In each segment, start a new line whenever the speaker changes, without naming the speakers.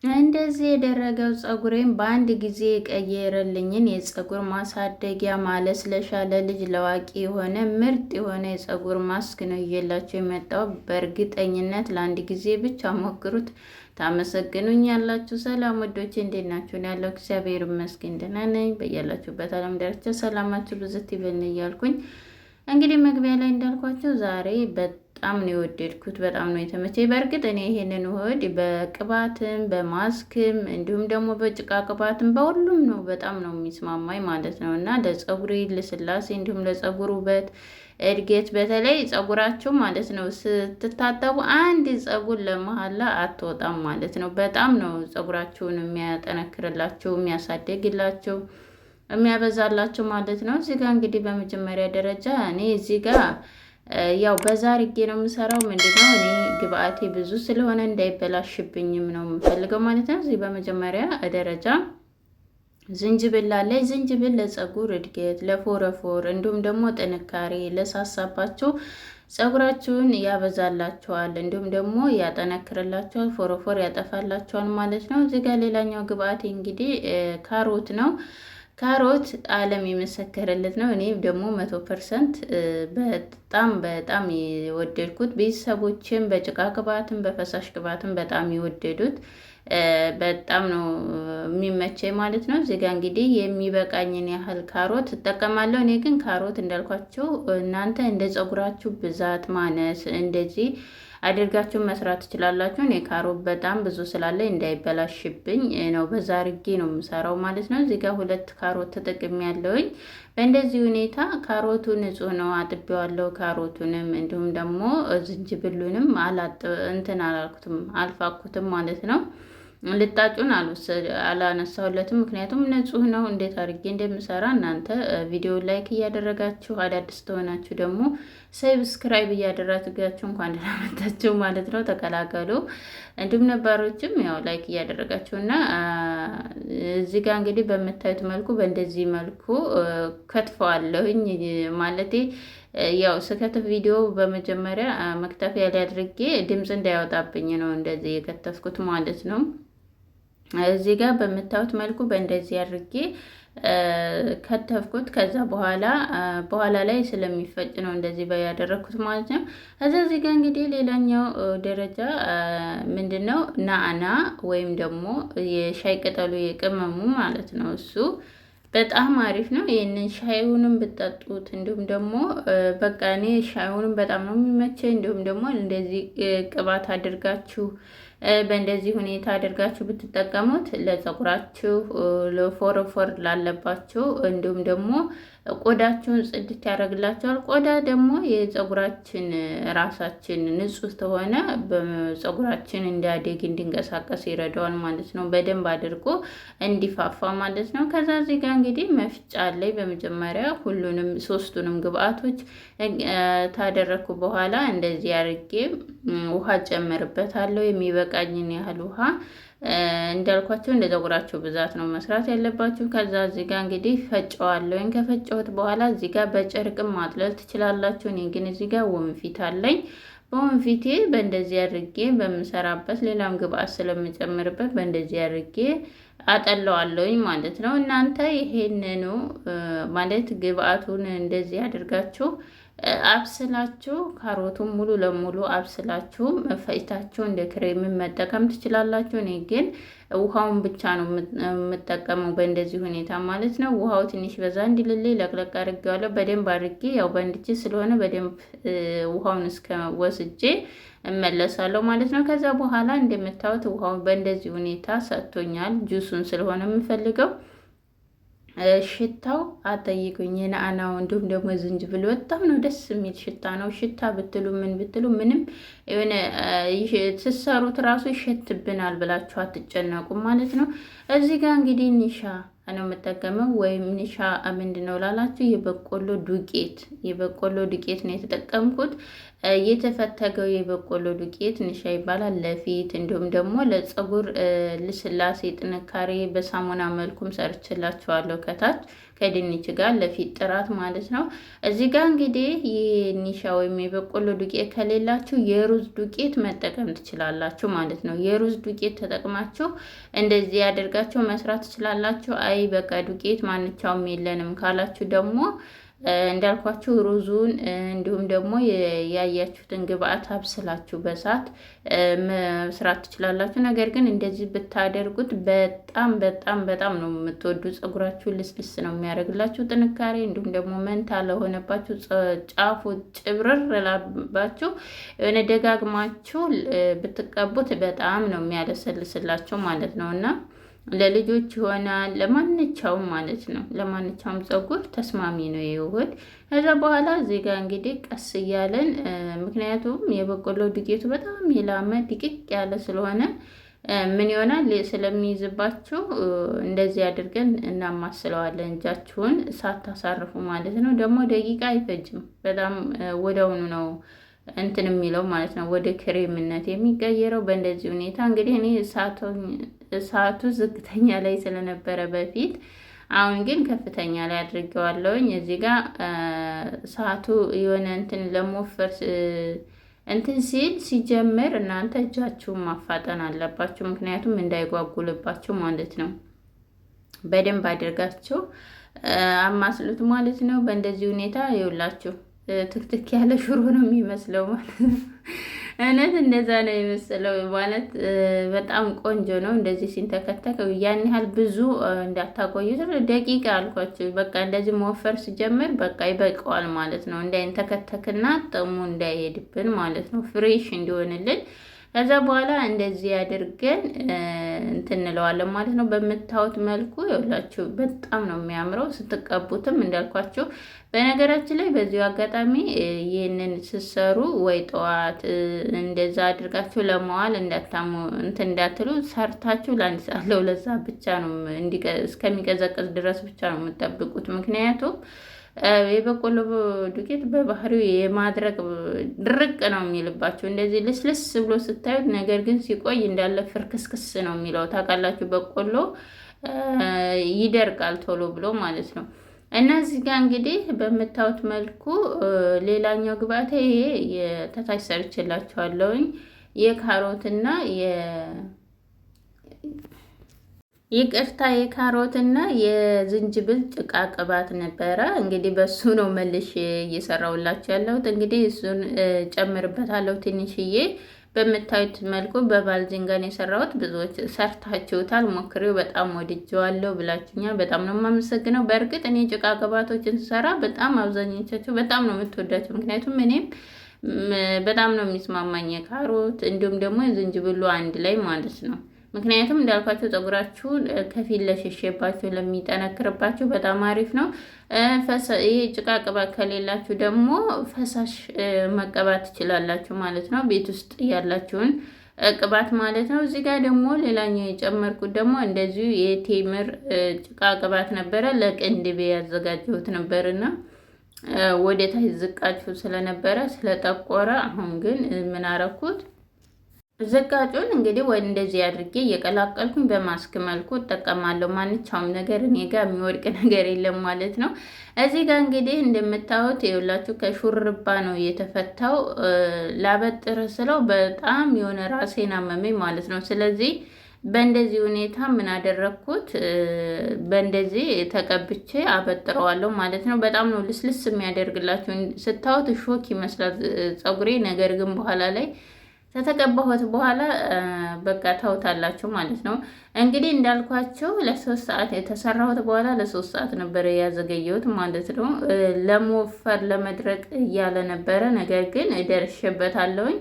እንደዚህ የደረገው ፀጉሬን በአንድ ጊዜ የቀየረልኝን የፀጉር ማሳደጊያ ማለስለሻ ለልጅ ለዋቂ የሆነ ምርጥ የሆነ የፀጉር ማስክ ነው እየላቸው የመጣው። በእርግጠኝነት ለአንድ ጊዜ ብቻ ሞክሩት፣ ታመሰግኑኝ ያላችሁ። ሰላም ወዶቼ እንዴት ናችሁ? ያለው እግዚአብሔር ይመስገን ደህና ነኝ። በያላችሁበት ዓለም ዳርቻ ሰላማችሁ ብዝት ይበል እያልኩኝ እንግዲህ መግቢያ ላይ እንዳልኳቸው ዛሬ በጣም ነው የወደድኩት። በጣም ነው የተመቸኝ። በእርግጥ እኔ ይሄንን ውህድ በቅባትም በማስክም እንዲሁም ደግሞ በጭቃ ቅባትም በሁሉም ነው በጣም ነው የሚስማማኝ ማለት ነው። እና ለፀጉሬ ልስላሴ እንዲሁም ለፀጉር ውበት እድገት በተለይ ፀጉራቸው ማለት ነው ስትታጠቡ አንድ ፀጉር ለመሀላ አትወጣም ማለት ነው። በጣም ነው ፀጉራቸውን የሚያጠነክርላቸው የሚያሳደግላቸው የሚያበዛላቸው ማለት ነው። እዚህ ጋር እንግዲህ በመጀመሪያ ደረጃ እኔ እዚህ ጋር ያው በዛ አድርጌ ነው የምሰራው። ምንድነው እኔ ግብአቴ ብዙ ስለሆነ እንዳይበላሽብኝም ነው የምፈልገው ማለት ነው። እዚህ በመጀመሪያ ደረጃ ዝንጅብል አለ። ዝንጅብል ለፀጉር እድገት፣ ለፎረፎር እንዲሁም ደግሞ ጥንካሬ ለሳሳባቸው ፀጉራችሁን ያበዛላቸዋል፣ እንዲሁም ደግሞ ያጠነክርላቸዋል፣ ፎረፎር ያጠፋላቸዋል ማለት ነው። እዚህ ጋር ሌላኛው ግብአቴ እንግዲህ ካሮት ነው። ካሮት ዓለም የመሰከረለት ነው። እኔ ደግሞ 100% በጣም የወደድኩት ቤተሰቦችም በጭቃ ቅባትም በፈሳሽ ቅባትም በጣም የወደዱት በጣም ነው የሚመቸኝ ማለት ነው። እዚህ ጋር እንግዲህ የሚበቃኝን ያህል ካሮት እጠቀማለሁ። እኔ ግን ካሮት እንዳልኳቸው እናንተ እንደ ፀጉራችሁ ብዛት ማነስ እንደዚህ አድርጋችሁ መስራት ትችላላችሁ። እኔ ካሮት በጣም ብዙ ስላለ እንዳይበላሽብኝ ነው በዛ አድርጌ ነው የምሰራው ማለት ነው። እዚህ ጋር 2 ካሮት ተጠቅሜያለሁኝ። በእንደዚህ ሁኔታ ካሮቱ ንጹህ ነው፣ አጥቤዋለሁ። ካሮቱንም እንዲሁም ደግሞ ዝንጅብሉንም አላልኩትም አልፋኩትም ማለት ነው። ልጣጩን አላነሳሁለትም፣ ምክንያቱም ንጹህ ነው። እንዴት አድርጌ እንደምሰራ እናንተ ቪዲዮ ላይክ እያደረጋችሁ አዳዲስ ተሆናችሁ ደግሞ ሰብስክራይብ እያደረጋችሁ እንኳን ደህና መጣችሁ ማለት ነው። ተቀላቀሉ። እንዲሁም ነባሮችም ያው ላይክ እያደረጋችሁና እዚህ ጋር እንግዲህ በምታዩት መልኩ በእንደዚህ መልኩ ከትፈዋለሁኝ ማለቴ ያው ስከትፍ ቪዲዮ በመጀመሪያ መክተፊያ ላይ አድርጌ ድምፅ እንዳያወጣብኝ ነው እንደዚህ የከተፍኩት ማለት ነው። እዚህ ጋር በምታዩት መልኩ በእንደዚህ አድርጌ ከተፍኩት። ከዛ በኋላ ላይ ስለሚፈጭ ነው እንደዚህ ያደረኩት ማለት ነው። ከዛ እዚህ ጋር እንግዲህ ሌላኛው ደረጃ ምንድነው ናዕና ወይም ደግሞ የሻይ ቅጠሉ የቅመሙ ማለት ነው። እሱ በጣም አሪፍ ነው። ይህንን ሻዩንም ብጠጡት እንዲሁም ደግሞ በቃ እኔ ሻዩንም በጣም ነው የሚመቸኝ። እንዲሁም ደግሞ እንደዚህ ቅባት አድርጋችሁ በእንደዚህ ሁኔታ አድርጋችሁ ብትጠቀሙት ለፀጉራችሁ፣ ለፎረፎር ላለባችሁ እንዲሁም ደግሞ ቆዳችሁን ጽድት ያደርግላቸዋል። ቆዳ ደግሞ የፀጉራችን ራሳችን ንጹህ ተሆነ በፀጉራችን እንዲያድግ እንዲንቀሳቀስ ይረዳዋል ማለት ነው። በደንብ አድርጎ እንዲፋፋ ማለት ነው። ከዛ እዚህ ጋር እንግዲህ መፍጫ ላይ በመጀመሪያ ሁሉንም 3ቱንም ግብአቶች ታደረኩ በኋላ እንደዚህ አድርጌ ውሃ ጨምርበታለሁ። የሚበቃኝን ያህል ውሃ እንዳልኳቸው እንደ ፀጉራቸው ብዛት ነው መስራት ያለባችሁ። ከዛ እዚህ ጋር እንግዲህ ፈጨዋለሁ። ከፈጨሁት በኋላ እዚህ ጋር በጨርቅም ማጥለል ትችላላችሁ። እኔ ግን እዚህ ጋር ወንፊት አለኝ። በወንፊቴ በእንደዚህ አድርጌ በምሰራበት ሌላም ግብአት ስለምጨምርበት በእንደዚህ አድርጌ አጠለዋለሁኝ ማለት ነው። እናንተ ይሄንኑ ማለት ግብአቱን እንደዚህ አድርጋችሁ አብስላችሁ ካሮቱን ሙሉ ለሙሉ አብስላችሁ ፈጭታችሁ እንደ ክሬም መጠቀም ትችላላችሁ። እኔ ግን ውሃውን ብቻ ነው የምጠቀመው በእንደዚህ ሁኔታ ማለት ነው። ውሃው ትንሽ በዛ እንዲልልኝ ለቅለቅ አድርጌዋለሁ። በደንብ አድርጌ ያው በእንድቼ ስለሆነ በደንብ ውሃውን እስከ ወስጄ እመለሳለሁ ማለት ነው። ከዛ በኋላ እንደምታዩት ውሃው በእንደዚህ ሁኔታ ሰጥቶኛል። ጁሱን ስለሆነ የምፈልገው ሽታው አጠይቁኝ። የነአናው እንዲሁም ደግሞ ዝንጅብል በጣም ነው ደስ የሚል ሽታ ነው። ሽታ ብትሉ ምን ብትሉ ምንም የሆነ ስትሰሩት ራሱ ይሸትብናል ብላችሁ አትጨነቁም ማለት ነው። እዚህ ጋር እንግዲህ ኒሻ ነው የምጠቀመው ወይም ኒሻ ምንድነው ላላችሁ የበቆሎ ዱቄት ነው የተጠቀምኩት። የተፈተገው የበቆሎ ዱቄት ኒሻ ይባላል። ለፊት እንዲሁም ደግሞ ለፀጉር ልስላሴ ጥንካሬ በሳሙና መልኩም ሰርችላችኋለሁ ከታች ከድንች ጋር ለፊት ጥራት ማለት ነው። እዚህ ጋር እንግዲህ የኒሻ ወይም የበቆሎ ዱቄት ከሌላችሁ የሩዝ የሩዝ ዱቄት መጠቀም ትችላላችሁ ማለት ነው። የሩዝ ዱቄት ተጠቅማችሁ እንደዚህ ያደርጋችሁ መስራት ትችላላችሁ። አይ በቃ ዱቄት ማንቻውም የለንም ካላችሁ ደግሞ እንዳልኳችሁ ሩዙን እንዲሁም ደግሞ ያያችሁትን ግብአት አብስላችሁ በሳት መስራት ትችላላችሁ። ነገር ግን እንደዚህ ብታደርጉት በጣም በጣም በጣም ነው የምትወዱ። ፀጉራችሁ ልስልስ ነው የሚያደርግላችሁ ጥንካሬ፣ እንዲሁም ደግሞ መንታ ለሆነባችሁ ጫፉ ጭብርር ላባችሁ የሆነ ደጋግማችሁ ብትቀቡት በጣም ነው የሚያለሰልስላቸው ማለት ነው እና ለልጆች ይሆናል ለማንኛውም ማለት ነው። ለማንኛውም ፀጉር ተስማሚ ነው የውህድ። ከዛ በኋላ እዚህ ጋር እንግዲህ ቀስ እያለን ምክንያቱም የበቆሎ ዱቄቱ በጣም የላመ ድቅቅ ያለ ስለሆነ ምን ይሆናል ስለሚይዝባችሁ እንደዚህ አድርገን እናማስለዋለን። እጃችሁን ሳታሳርፉ ማለት ነው። ደግሞ ደቂቃ አይፈጅም። በጣም ወዲያውኑ ነው እንትን የሚለው ማለት ነው ወደ ክሬምነት የሚቀየረው። በእንደዚህ ሁኔታ እንግዲህ እኔ እሳቱ ዝቅተኛ ላይ ስለነበረ በፊት፣ አሁን ግን ከፍተኛ ላይ አድርጌዋለሁኝ። እዚህ ጋር እሳቱ የሆነ እንትን ለመወፈር እንትን ሲል ሲጀምር እናንተ እጃችሁን ማፋጠን አለባችሁ፣ ምክንያቱም እንዳይጓጉልባችሁ ማለት ነው። በደንብ አድርጋችሁ አማስሉት ማለት ነው። በእንደዚህ ሁኔታ ይውላችሁ ትክትክ ያለ ሽሮ ነው የሚመስለው ማለት ነው። እውነት እንደዛ ነው የመሰለው ማለት በጣም ቆንጆ ነው። እንደዚህ ሲንተከተክ ያን ያህል ብዙ እንዳታቆዩት፣ ደቂቃ አልኳችሁ። በቃ እንደዚህ መወፈር ሲጀምር በቃ ይበቃዋል ማለት ነው። እንዳይንተከተክና ጥሙ እንዳይሄድብን ማለት ነው፣ ፍሬሽ እንዲሆንልን። ከዛ በኋላ እንደዚህ አድርገን እንትን እንለዋለን ማለት ነው። በምታዩት መልኩ ይኸውላችሁ በጣም ነው የሚያምረው ስትቀቡትም እንዳልኳችሁ። በነገራችን ላይ በዚሁ አጋጣሚ ይህንን ስትሰሩ ወይ ጠዋት እንደዛ አድርጋችሁ ለመዋል እንትን እንዳትሉ፣ ሰርታችሁ ለአንድ ሰዓት ለሁለት ሰዓት ብቻ ነው እስከሚቀዘቅዝ ድረስ ብቻ ነው የምጠብቁት። ምክንያቱም የበቆሎ ዱቄት በባህሪው የማድረቅ ድርቅ ነው የሚልባቸው እንደዚህ ልስልስ ብሎ ስታዩት፣ ነገር ግን ሲቆይ እንዳለ ፍርክስክስ ነው የሚለው ታውቃላችሁ። በቆሎ ይደርቃል ቶሎ ብሎ ማለት ነው። እና እዚህ ጋር እንግዲህ በምታዩት መልኩ ሌላኛው ግብአት ይሄ የተታች ሰርችላችኋለሁኝ የካሮትና የካሮትና የዝንጅብል ጭቃ ቅባት ነበረ። እንግዲህ በሱ ነው መልሽ እየሰራውላችሁ ያለሁት። እንግዲህ እሱን ጨምርበታለሁ ትንሽዬ። በምታዩት መልኩ በባልዚንጋን የሰራሁት ብዙዎች ሰርታችሁታል፣ ሞክሬው በጣም ወድጀዋለሁ ብላችሁኛል። በጣም ነው የማመሰግነው። በእርግጥ እኔ ጭቃ ቅባቶችን ስሰራ በጣም አብዛኞቻችሁ በጣም ነው የምትወዳቸው፣ ምክንያቱም እኔም በጣም ነው የሚስማማኝ የካሮት እንዲሁም ደግሞ የዝንጅብሉ አንድ ላይ ማለት ነው። ምክንያቱም እንዳልኳቸው ፀጉራችሁ ከፊት ለሸሸባችሁ ለሚጠነክርባችሁ በጣም አሪፍ ነው። ይሄ ጭቃ ቅባት ከሌላችሁ ደግሞ ፈሳሽ መቀባት ትችላላችሁ ማለት ነው፣ ቤት ውስጥ ያላችሁን ቅባት ማለት ነው። እዚህ ጋር ደግሞ ሌላኛው የጨመርኩት ደግሞ እንደዚሁ የቴምር ጭቃ ቅባት ነበረ። ለቅንድቤ ያዘጋጀሁት ነበርና ወደ ታች ዝቃችሁ ስለነበረ ስለጠቆረ፣ አሁን ግን ምን አረኩት ዝቃጩን እንግዲህ ወይ እንደዚህ አድርጌ እየቀላቀልኩኝ በማስክ መልኩ እጠቀማለሁ። ማንኛውም ነገር እኔ ጋር የሚወድቅ ነገር የለም ማለት ነው። እዚህ ጋር እንግዲህ እንደምታዩት የሁላችሁ ከሹርባ ነው የተፈታው። ላበጥር ስለው በጣም የሆነ ራሴን አመመኝ ማለት ነው። ስለዚህ በእንደዚህ ሁኔታ ምን አደረግኩት፣ በእንደዚህ ተቀብቼ አበጥረዋለሁ ማለት ነው። በጣም ነው ልስልስ የሚያደርግላችሁ። ስታዩት ሾክ ይመስላል ፀጉሬ፣ ነገር ግን በኋላ ላይ ከተቀባሁት በኋላ በቃ ታውታላችሁ ማለት ነው። እንግዲህ እንዳልኳቸው ለ3 ሰዓት የተሰራሁት በኋላ ለ3 ሰዓት ነበረ ያዘገየሁት ማለት ነው። ለመወፈር ለመድረቅ እያለ ነበረ፣ ነገር ግን ደርሼበታለሁኝ።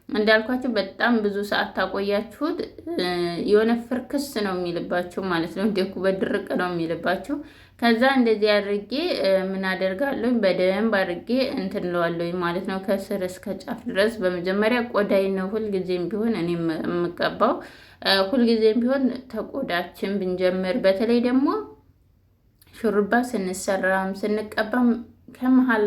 እንዳልኳችሁ በጣም ብዙ ሰዓት ታቆያችሁት የሆነ ፍርክስ ነው የሚልባችሁ ማለት ነው። እንደኩ በድርቅ ነው የሚልባችሁ። ከዛ እንደዚህ አድርጌ ምን አደርጋለሁ በደንብ አድርጌ እንትን እለዋለሁ ማለት ነው፣ ከስር እስከ ጫፍ ድረስ። በመጀመሪያ ቆዳይ ነው ሁልጊዜም ቢሆን እኔ የምቀባው፣ ሁልጊዜም ቢሆን ተቆዳችን ብንጀምር፣ በተለይ ደግሞ ሹሩባ ስንሰራም ስንቀባም ከመሀል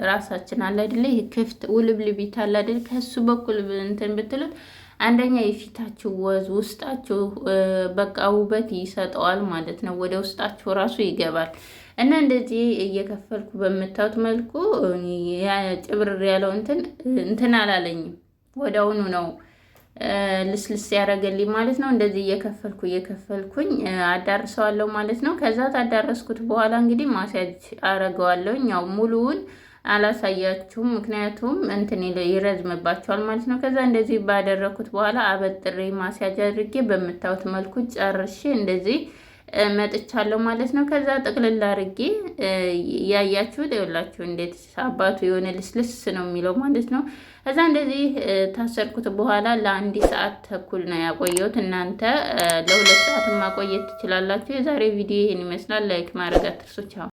ራሳችን አለ አይደለ፣ ይሄ ክፍት ውልብልቢት አለ አይደል፣ ከሱ በኩል እንትን ብትሉት አንደኛ የፊታችሁ ወዝ ውስጣችሁ በቃ ውበት ይሰጠዋል ማለት ነው። ወደ ውስጣችሁ ራሱ ይገባል። እና እንደዚህ እየከፈልኩ በምታዩት መልኩ ጭብርር ያለው እንትን አላለኝም። ወዲያውኑ ነው ልስልስ ያደረገልኝ ማለት ነው። እንደዚህ እየከፈልኩኝ አዳርሰዋለሁ ማለት ነው። ከዛ ታዳረስኩት በኋላ እንግዲህ ማስያጅ አረገዋለሁ። ያው ሙሉውን አላሳያችሁም ምክንያቱም እንትን ይረዝምባቸዋል ማለት ነው። ከዛ እንደዚህ ባደረኩት በኋላ አበጥሬ ማስያጅ አድርጌ በምታዩት መልኩ ጨርሼ እንደዚህ መጥቻለሁ ማለት ነው። ከዛ ጥቅልል አድርጌ ያያችሁት ይኸውላችሁ እንዴት አባቱ የሆነ ልስልስ ነው የሚለው ማለት ነው። ከዛ እንደዚህ ታሰርኩት በኋላ ለ1 ሰዓት ተኩል ነው ያቆየሁት። እናንተ ለ2 ሰዓት ማቆየት ትችላላችሁ። የዛሬ ቪዲዮ ይሄን ይመስላል። ላይክ ማድረግ አትርሱ። ቻው